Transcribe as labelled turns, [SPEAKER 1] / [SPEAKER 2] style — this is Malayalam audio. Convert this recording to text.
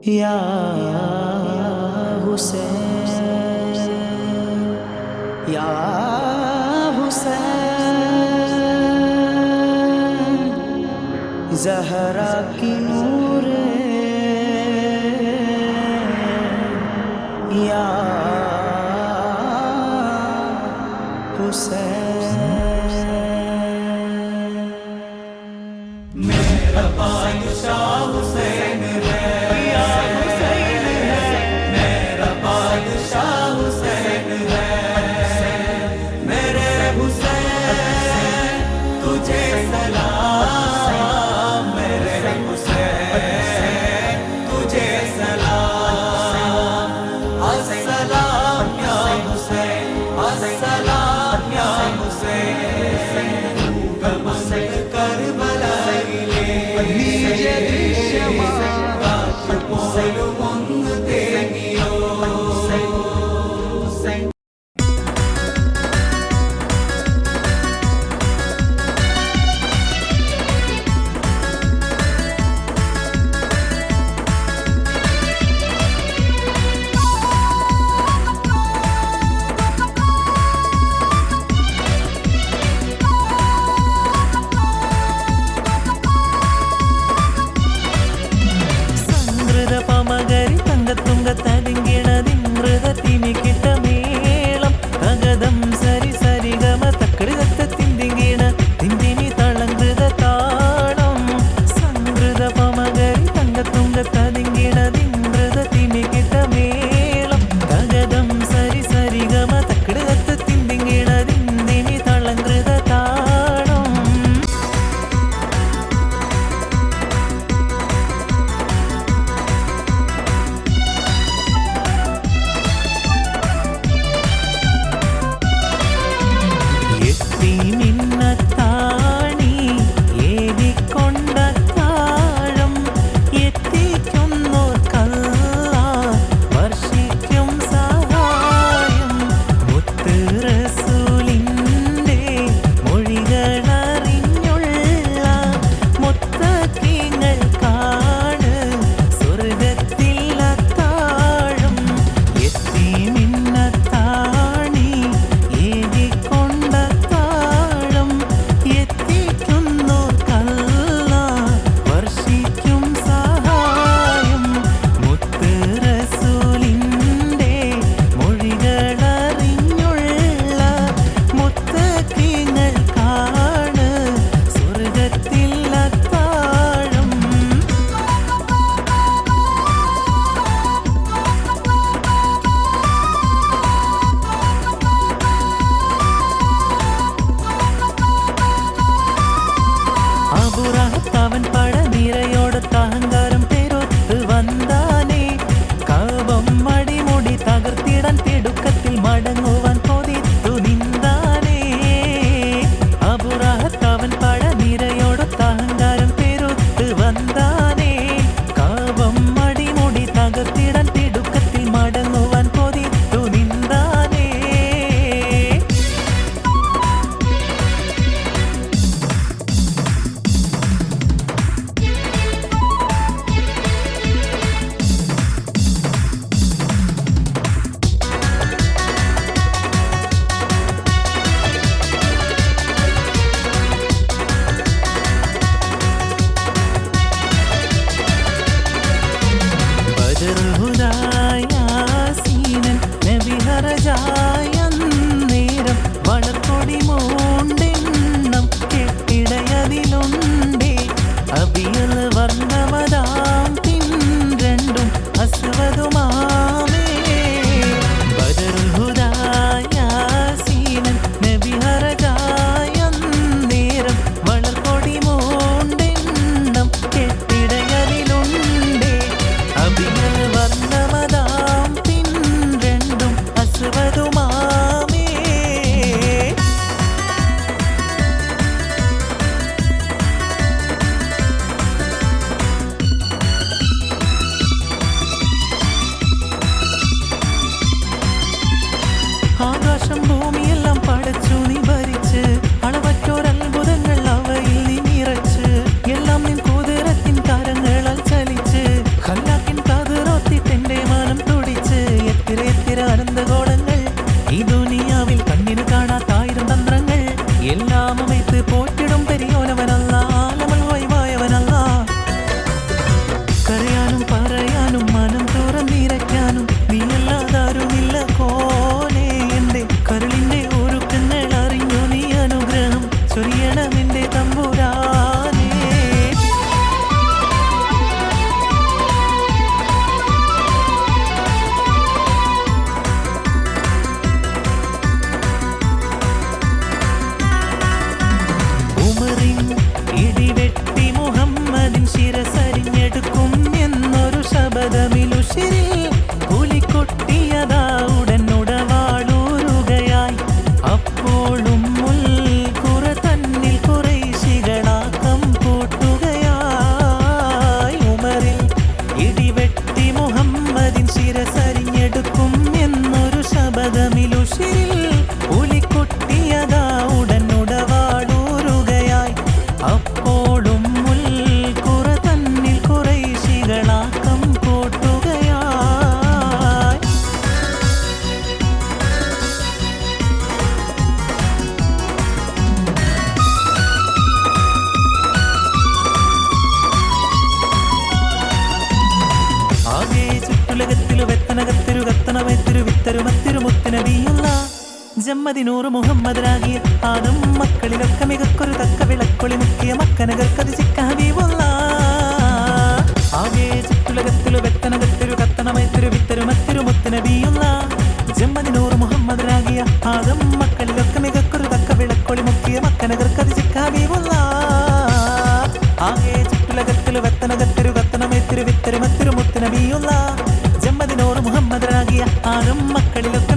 [SPEAKER 1] या हुसैन या हुसैन ज़हरा की नूरे या हुसैन
[SPEAKER 2] मेरा बादशाह हुसैन है या हुसैन है, मेरा बादशाह हुसैन है। मेरे हुसैन तुझे सलाम, मेरे हुसैन तुझे सलाम। अस्सलाम या हुसैन, अस्सलाम या हुसैन। कमंद करबला
[SPEAKER 3] എല്ലാം அமைத்து പോറ്റിടും പെരിയോനവനല്ല ആലമൽ വൈവായവനല്ല കരയാനും പറയാനും മനം തുറന്നിരയ്ക്കാനും നീയല്ലാതാരുമില്ല കോനെ എന്റെ കരളിന്റെ ഒരുക്കങ്ങൾ അറിഞ്ഞു നീ അനുഗ്രഹം ചൊരിയണമെന്റെ തമ്പുരാനേ ഇടിവെട്ടി മുഹമ്മദിൻ ശിരസരിഞ്ഞെടുക്കും എന്നൊരു ശബദമിലുശിരിൽ പുലിക്കൊട്ടിയതാ ഉടനുടവാളൂരുകയായി അപ്പോഴും മുൽക്കുറ തന്നിൽ കുറൈശികളാക്കം കൂട്ടുകയായി ഉമറിൽ ഇടിവെട്ടി മുഹമ്മദിൻ ശിരസരിഞ്ഞെടുക്കും എന്നൊരു ശബദമിലുശിരിൽ പുലിക്കൊട്ടിയതാ ഉടനുടവാളൂരുകയായി അപ്പോഴും മുൽക്കുറ തന്നിൽ കുറൈശികളാക്കം കൂട്ടുകയായി ആകെ ചുറ്റുലകത്തിലു വെത്തനകത്തിരു കത്തനമത്തിരു വിത്തരുമത്തിരു മുത്തനബിയുള്ള ജമ്മദിനൂറ് മുഹമ്മദരാകിയ ആദം മക്കളിലൊക്കെ മികക്കൊരു തക്ക വിളക്കൊളി മുക്കിയ മക്കനകർക്കത് ചിക്കാബീബുള്ള ആകെ ചുറ്റുലകത്തിലു വെത്തനകത്തിരു കത്തനമത്തിരു വിത്തരുമത്തിരു മുത്തനബിയുള്ള ജമ്മദിനൂറ് മുഹമ്മദരാകിയ ആദം മക്കളിലൊക്കെ മികക്കൊരു തക്ക വിളക്കൊളി മുക്കിയ മക്കനകർക്കത് ചിക്കാബീബുള്ള ആകെ ചുറ്റുലകത്തിലു വെത്തനകത്തിരു കത്തനമത്തിരു വിത്തരുമത്തിരു മുത്തനബിയുള്ള ജമ്മദിനൂറ് മുഹമ്മദരാകിയ ആദം മക്കളിലൊക്കെ